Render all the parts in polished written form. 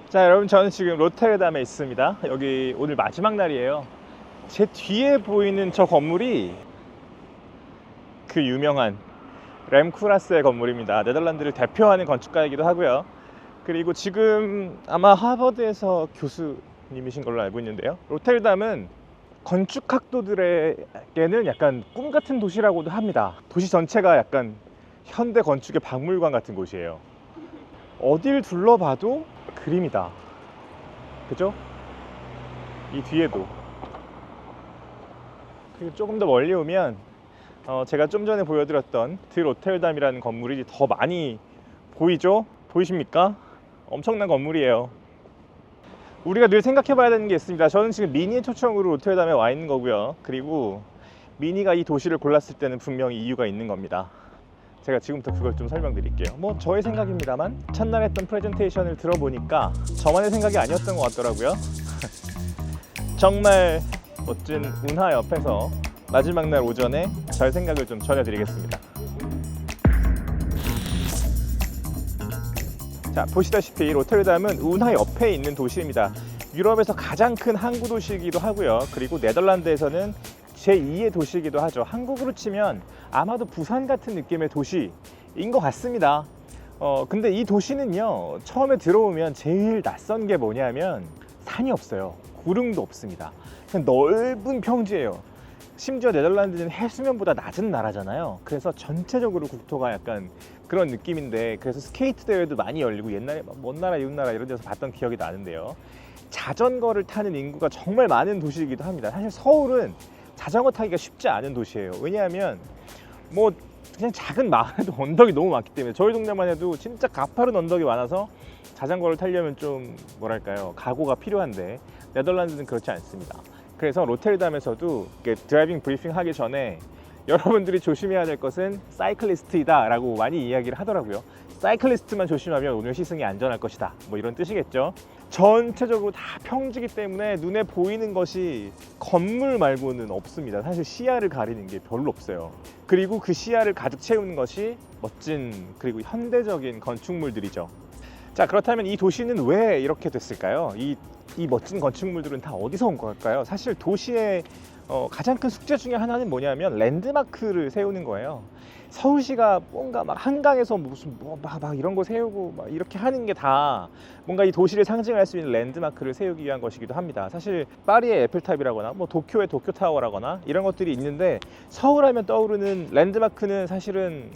자, 여러분, 저는 지금 로테르담에 있습니다. 여기 오늘 마지막 날이에요. 제 뒤에 보이는 저 건물이 그 유명한 램쿠라스의 건물입니다. 네덜란드를 대표하는 건축가이기도 하고요. 그리고 지금 아마 하버드에서 교수님이신 걸로 알고 있는데요. 로테르담은 건축학도들에게는 약간 꿈 같은 도시라고도 합니다. 도시 전체가 약간 현대 건축의 박물관 같은 곳이에요. 어딜 둘러봐도 그림이다. 그죠? 이 뒤에도. 그리고 조금 더 멀리 오면 제가 좀 전에 보여드렸던 드 로테르담이라는 건물이 더 많이 보이죠? 보이십니까? 엄청난 건물이에요. 우리가 늘 생각해 봐야 되는 게 있습니다. 저는 지금 미니의 초청으로 로테르담에 와 있는 거고요. 그리고 미니가 이 도시를 골랐을 때는 분명히 이유가 있는 겁니다. 제가 지금부터 그걸 좀 설명드릴게요. 뭐 저의 생각입니다만 첫날 했던 프레젠테이션을 들어보니까 저만의 생각이 아니었던 것 같더라고요. 정말 멋진 운하 옆에서 마지막 날 오전에 저의 생각을 좀 전해드리겠습니다. 자, 보시다시피 로테르담은 운하 옆에 있는 도시입니다. 유럽에서 가장 큰 항구 도시이기도 하고요. 그리고 네덜란드에서는 제2의 도시이기도 하죠. 한국으로 치면 아마도 부산 같은 느낌의 도시인 것 같습니다. 근데 이 도시는요, 처음에 들어오면 제일 낯선 게 뭐냐면 산이 없어요. 구름도 없습니다. 그냥 넓은 평지예요. 심지어 네덜란드는 해수면보다 낮은 나라잖아요. 그래서 전체적으로 국토가 약간 그런 느낌인데, 그래서 스케이트 대회도 많이 열리고 옛날에 먼 나라 이웃 나라 이런 데서 봤던 기억이 나는데요. 자전거를 타는 인구가 정말 많은 도시이기도 합니다. 사실 서울은 자전거 타기가 쉽지 않은 도시예요. 왜냐하면 뭐 그냥 작은 마을에도 언덕이 너무 많기 때문에, 저희 동네만 해도 진짜 가파른 언덕이 많아서 자전거를 타려면 좀 뭐랄까요, 각오가 필요한데 네덜란드는 그렇지 않습니다. 그래서 로테르담에서도 드라이빙 브리핑 하기 전에 여러분들이 조심해야 될 것은 사이클리스트이다 라고 많이 이야기를 하더라고요. 사이클리스트만 조심하면 오늘 시승이 안전할 것이다, 뭐 이런 뜻이겠죠. 전체적으로 다 평지기 때문에 눈에 보이는 것이 건물 말고는 없습니다. 사실 시야를 가리는 게 별로 없어요. 그리고 그 시야를 가득 채우는 것이 멋진 그리고 현대적인 건축물들이죠. 자, 그렇다면 이 도시는 왜 이렇게 됐을까요? 이 멋진 건축물들은 다 어디서 온 걸까요? 사실 도시의 가장 큰 숙제 중에 하나는 뭐냐면 랜드마크를 세우는 거예요. 서울시가 뭔가 막 한강에서 무슨 막 이런 거 세우고 막 이렇게 하는 게 다 뭔가 이 도시를 상징할 수 있는 랜드마크를 세우기 위한 것이기도 합니다. 사실 파리의 에펠탑이라거나 뭐 도쿄의 도쿄타워라거나 이런 것들이 있는데, 서울하면 떠오르는 랜드마크는 사실은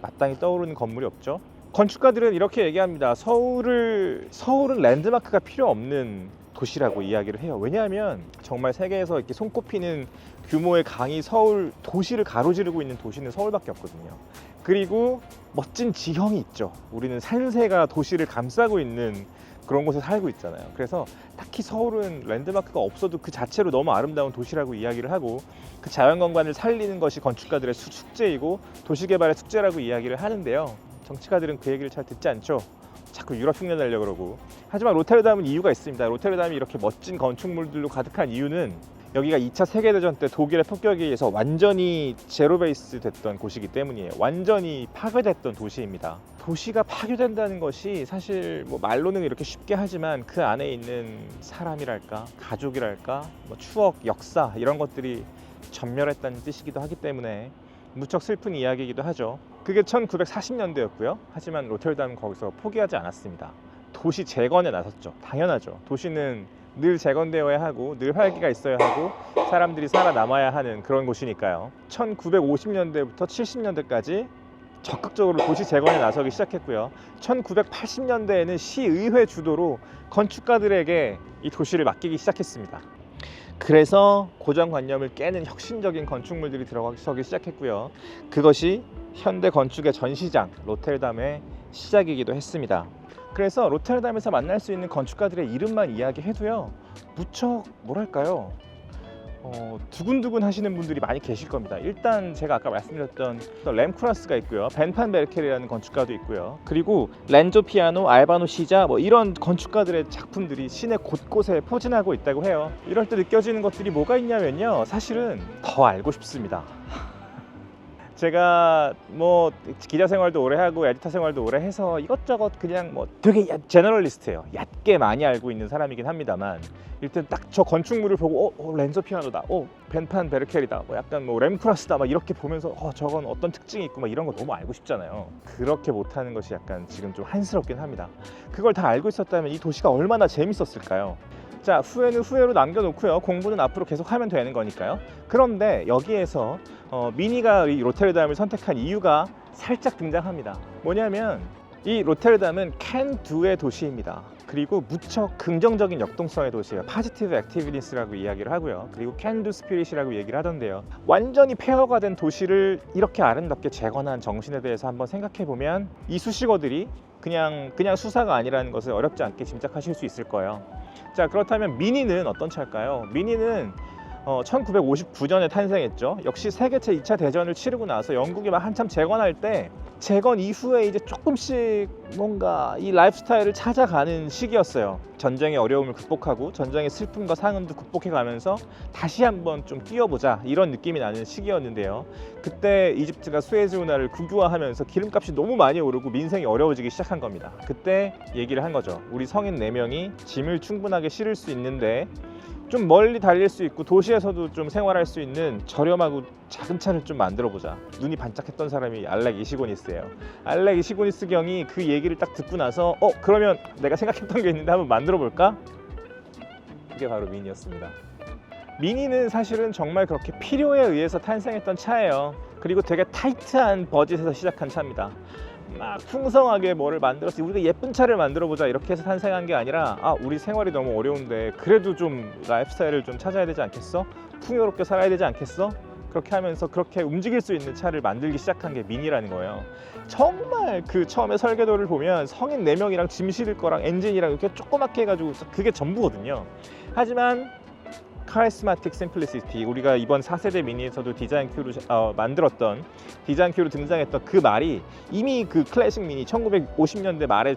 마땅히 떠오르는 건물이 없죠. 건축가들은 이렇게 얘기합니다. 서울은 랜드마크가 필요 없는 도시라고 이야기를 해요. 왜냐하면 정말 세계에서 이렇게 손꼽히는 규모의 강이 서울 도시를 가로지르고 있는 도시는 서울밖에 없거든요. 그리고 멋진 지형이 있죠. 우리는 산세가 도시를 감싸고 있는 그런 곳에 살고 있잖아요. 그래서 딱히 서울은 랜드마크가 없어도 그 자체로 너무 아름다운 도시라고 이야기를 하고, 그 자연경관을 살리는 것이 건축가들의 숙제이고 도시개발의 숙제라고 이야기를 하는데요. 정치가들은 그 얘기를 잘 듣지 않죠. 자꾸 유럽 흉내 내려고 그러고. 하지만 로테르담은 이유가 있습니다. 로테르담이 이렇게 멋진 건축물들로 가득한 이유는 여기가 2차 세계대전 때 독일의 폭격에 의해서 완전히 제로 베이스 됐던 곳이기 때문이에요. 완전히 파괴됐던 도시입니다. 도시가 파괴된다는 것이 사실 뭐 말로는 이렇게 쉽게 하지만 그 안에 있는 사람이랄까, 가족이랄까, 뭐 추억, 역사 이런 것들이 전멸했다는 뜻이기도 하기 때문에 무척 슬픈 이야기이기도 하죠. 그게 1940년대였고요. 하지만 로테르담은 거기서 포기하지 않았습니다. 도시 재건에 나섰죠. 당연하죠. 도시는 늘 재건되어야 하고 늘 활기가 있어야 하고 사람들이 살아남아야 하는 그런 곳이니까요. 1950년대부터 70년대까지 적극적으로 도시 재건에 나서기 시작했고요. 1980년대에는 시의회 주도로 건축가들에게 이 도시를 맡기기 시작했습니다. 그래서 고정관념을 깨는 혁신적인 건축물들이 들어서기 시작했고요. 그것이 현대 건축의 전시장 로테르담의 시작이기도 했습니다. 그래서 로테르담에서 만날 수 있는 건축가들의 이름만 이야기해도요, 무척 뭐랄까요, 두근두근 하시는 분들이 많이 계실 겁니다. 일단 제가 아까 말씀드렸던 램쿠라스가 있고요, 벤판 베르켈이라는 건축가도 있고요, 그리고 렌조 피아노, 알바노 시자 뭐 이런 건축가들의 작품들이 시내 곳곳에 포진하고 있다고 해요. 이럴 때 느껴지는 것들이 뭐가 있냐면요, 사실은 더 알고 싶습니다. 제가 뭐 기자 생활도 오래 하고 에디터 생활도 오래 해서 이것저것 그냥 뭐 되게 제너럴리스트예요. 얕게 많이 알고 있는 사람이긴 합니다만 일단 딱 저 건축물을 보고 렌저 피아노다, 벤판 베르켈이다, 뭐 약간 뭐 램쿠라스다 막 이렇게 보면서 저건 어떤 특징이 있고 막 이런 거 너무 알고 싶잖아요. 그렇게 못하는 것이 약간 지금 좀 한스럽긴 합니다. 그걸 다 알고 있었다면 이 도시가 얼마나 재밌었을까요? 자, 후회는 후회로 남겨놓고요. 공부는 앞으로 계속 하면 되는 거니까요. 그런데 여기에서 미니가 이 로테르담을 선택한 이유가 살짝 등장합니다. 뭐냐면 이 로테르담은 can do의 도시입니다. 그리고 무척 긍정적인 역동성의 도시예요. positive activeness라고 이야기를 하고요. 그리고 can do spirit이라고 얘기를 하던데요. 완전히 폐허가 된 도시를 이렇게 아름답게 재건한 정신에 대해서 한번 생각해 보면 이 수식어들이 그냥 수사가 아니라는 것을 어렵지 않게 짐작하실 수 있을 거예요. 자, 그렇다면 미니는 어떤 차일까요? 미니는 1959년에 탄생했죠. 역시 세계 제2차 대전을 치르고 나서 영국이 막 한참 재건할 때 재건 이후에 이제 조금씩 뭔가 이 라이프스타일을 찾아가는 시기였어요. 전쟁의 어려움을 극복하고 전쟁의 슬픔과 상흔도 극복해 가면서 다시 한번 좀 뛰어보자 이런 느낌이 나는 시기였는데요. 그때 이집트가 수에즈 운하를 국유화하면서 기름값이 너무 많이 오르고 민생이 어려워지기 시작한 겁니다. 그때 얘기를 한 거죠. 우리 성인 4명이 짐을 충분하게 실을 수 있는데 좀 멀리 달릴 수 있고 도시에서도 좀 생활할 수 있는 저렴하고 작은 차를 좀 만들어 보자. 눈이 반짝했던 사람이 알렉 이시고니스예요. 알렉 이시고니스 경이 그 얘기를 딱 듣고 나서 그러면 내가 생각했던 게 있는데 한번 만들어 볼까? 그게 바로 미니였습니다. 미니는 사실은 정말 그렇게 필요에 의해서 탄생했던 차예요. 그리고 되게 타이트한 버짓에서 시작한 차입니다. 막 풍성하게 뭐를 만들어서 우리가 예쁜 차를 만들어 보자 이렇게 해서 탄생한 게 아니라 우리 생활이 너무 어려운데 그래도 좀 라이프스타일을 좀 찾아야 되지 않겠어? 풍요롭게 살아야 되지 않겠어? 그렇게 하면서 그렇게 움직일 수 있는 차를 만들기 시작한 게 미니라는 거예요. 정말 그 처음에 설계도를 보면 성인 4명이랑 짐 실을 거랑 엔진이랑 이렇게 조그맣게 해가지고 그게 전부거든요. 하지만 카리스마틱 심플리시티, 우리가 이번 4세대 미니에서도 디자인 큐로 만들었던 디자인 큐로 등장했던 그 말이 이미 그 클래식 미니 1950년대 말에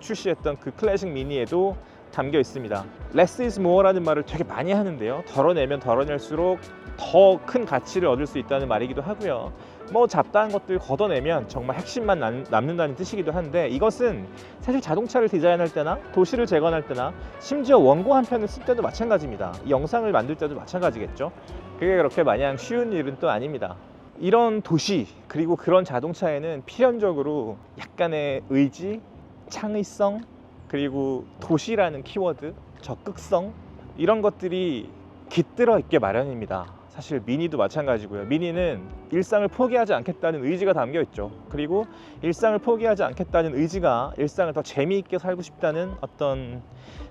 출시했던 그 클래식 미니에도 담겨 있습니다. Less is more라는 말을 되게 많이 하는데요. 덜어내면 덜어낼수록 더 큰 가치를 얻을 수 있다는 말이기도 하고요. 뭐 잡다한 것들 걷어내면 정말 핵심만 남는다는 뜻이기도 한데 이것은 사실 자동차를 디자인할 때나 도시를 재건할 때나 심지어 원고 한 편을 쓸 때도 마찬가지입니다. 이 영상을 만들 때도 마찬가지겠죠. 그게 그렇게 마냥 쉬운 일은 또 아닙니다. 이런 도시 그리고 그런 자동차에는 필연적으로 약간의 의지, 창의성, 그리고 도시라는 키워드, 적극성 이런 것들이 깃들어 있게 마련입니다. 사실 미니도 마찬가지고요. 미니는 일상을 포기하지 않겠다는 의지가 담겨 있죠. 그리고 일상을 포기하지 않겠다는 의지가 일상을 더 재미있게 살고 싶다는 어떤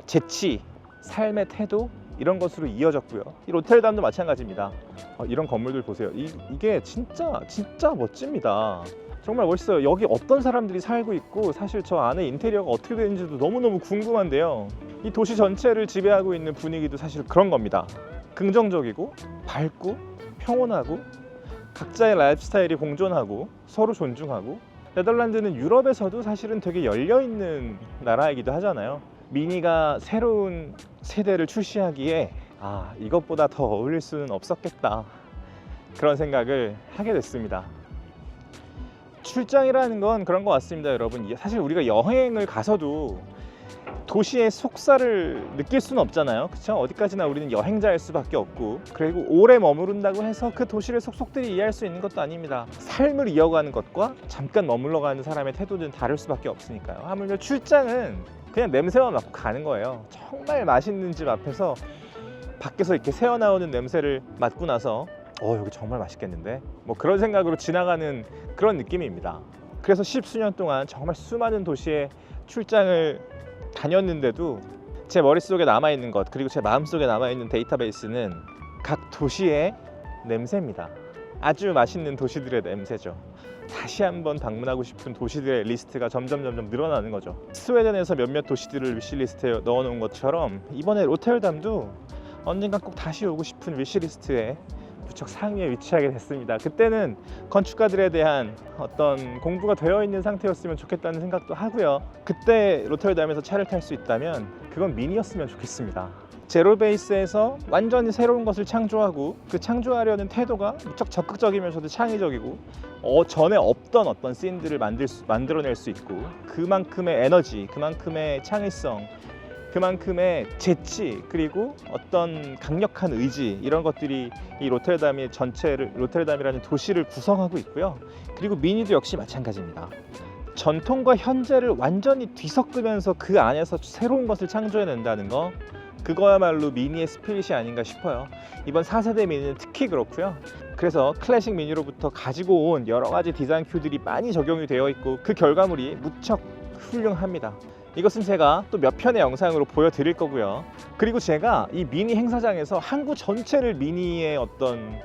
재치, 삶의 태도 이런 것으로 이어졌고요. 이 로테르담도 마찬가지입니다. 이런 건물들 보세요. 이게 진짜 멋집니다. 정말 멋있어요. 여기 어떤 사람들이 살고 있고 사실 저 안에 인테리어가 어떻게 되는지도 너무너무 궁금한데요. 이 도시 전체를 지배하고 있는 분위기도 사실 그런 겁니다. 긍정적이고 밝고 평온하고 각자의 라이프 스타일이 공존하고 서로 존중하고 네덜란드는 유럽에서도 사실은 되게 열려있는 나라이기도 하잖아요. 미니가 새로운 세대를 출시하기에 이것보다 더 어울릴 수는 없었겠다 그런 생각을 하게 됐습니다. 출장이라는 건 그런 것 같습니다, 여러분. 사실 우리가 여행을 가서도 도시의 속살을 느낄 수는 없잖아요. 그렇죠? 어디까지나 우리는 여행자일 수밖에 없고 그리고 오래 머무른다고 해서 그 도시를 속속들이 이해할 수 있는 것도 아닙니다. 삶을 이어가는 것과 잠깐 머물러 가는 사람의 태도는 다를 수밖에 없으니까요. 하물며 출장은 그냥 냄새만 맡고 가는 거예요. 정말 맛있는 집 앞에서 밖에서 이렇게 새어나오는 냄새를 맡고 나서 여기 정말 맛있겠는데? 뭐 그런 생각으로 지나가는 그런 느낌입니다. 그래서 10수년 동안 정말 수많은 도시에 출장을 다녔는데도 제 머릿속에 남아있는 것 그리고 제 마음속에 남아있는 데이터베이스는 각 도시의 냄새입니다. 아주 맛있는 도시들의 냄새죠. 다시 한번 방문하고 싶은 도시들의 리스트가 점점 늘어나는 거죠. 스웨덴에서 몇몇 도시들을 위시리스트에 넣어놓은 것처럼 이번에 로테르담도 언젠가 꼭 다시 오고 싶은 위시리스트에 무척 상위에 위치하게 됐습니다. 그때는 건축가들에 대한 어떤 공부가 되어 있는 상태였으면 좋겠다는 생각도 하고요. 그때 로테르담에서 차를 탈 수 있다면 그건 미니였으면 좋겠습니다. 제로 베이스에서 완전히 새로운 것을 창조하고 그 창조하려는 태도가 무척 적극적이면서도 창의적이고 전에 없던 어떤 씬들을 만들어낼 수 있고 그만큼의 에너지, 그만큼의 창의성, 그만큼의 재치, 그리고 어떤 강력한 의지, 이런 것들이 이 로테르담의 전체를, 로테르담이라는 도시를 구성하고 있고요. 그리고 미니도 역시 마찬가지입니다. 전통과 현재를 완전히 뒤섞으면서 그 안에서 새로운 것을 창조해낸다는 거, 그거야말로 미니의 스피릿이 아닌가 싶어요. 이번 4세대 미니는 특히 그렇고요. 그래서 클래식 미니로부터 가지고 온 여러 가지 디자인 큐들이 많이 적용이 되어 있고 그 결과물이 무척 훌륭합니다. 이것은 제가 또 몇 편의 영상으로 보여드릴 거고요. 그리고 제가 이 미니 행사장에서 항구 전체를 미니의 어떤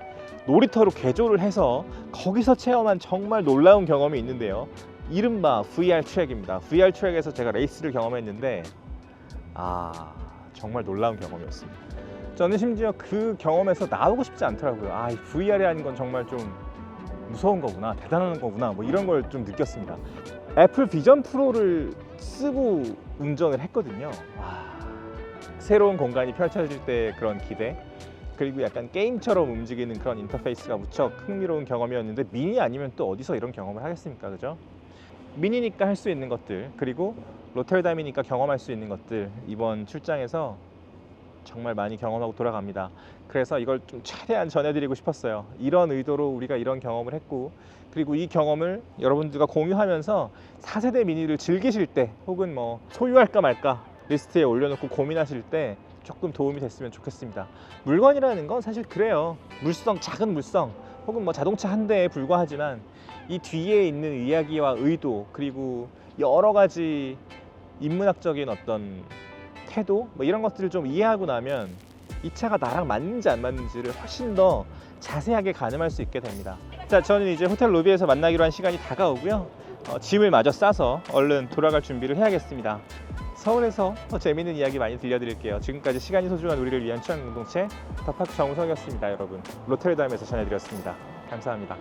놀이터로 개조를 해서 거기서 체험한 정말 놀라운 경험이 있는데요. 이른바 VR 트랙입니다. VR 트랙에서 제가 레이스를 경험했는데 정말 놀라운 경험이었습니다. 저는 심지어 그 경험에서 나오고 싶지 않더라고요. 이 VR이라는 건 정말 좀 무서운 거구나, 대단한 거구나, 뭐 이런 걸 좀 느꼈습니다. 애플 비전 프로를 쓰고 운전을 했거든요. 새로운 공간이 펼쳐질 때 그런 기대, 그리고 약간 게임처럼 움직이는 그런 인터페이스가 무척 흥미로운 경험이었는데 미니 아니면 또 어디서 이런 경험을 하겠습니까, 그죠? 미니니까 할 수 있는 것들, 그리고 로테르담이니까 경험할 수 있는 것들, 이번 출장에서 정말 많이 경험하고 돌아갑니다. 그래서 이걸 좀 최대한 전해드리고 싶었어요. 이런 의도로 우리가 이런 경험을 했고, 그리고 이 경험을 여러분들과 공유하면서 4세대 미니를 즐기실 때, 혹은 뭐 소유할까 말까 리스트에 올려놓고 고민하실 때 조금 도움이 됐으면 좋겠습니다. 물건이라는 건 사실 그래요. 물성, 작은 물성, 혹은 뭐 자동차 한 대에 불과하지만 이 뒤에 있는 이야기와 의도, 그리고 여러 가지 인문학적인 어떤 태도, 뭐 이런 것들을 좀 이해하고 나면 이 차가 나랑 맞는지 안 맞는지를 훨씬 더 자세하게 가늠할 수 있게 됩니다. 자, 저는 이제 호텔 로비에서 만나기로 한 시간이 다가오고요. 짐을 마저 싸서 얼른 돌아갈 준비를 해야겠습니다. 서울에서 더 재밌는 이야기 많이 들려드릴게요. 지금까지 시간이 소중한 우리를 위한 취향 공동체 더파크 정우성이었습니다. 여러분, 로테르담에서 전해드렸습니다. 감사합니다.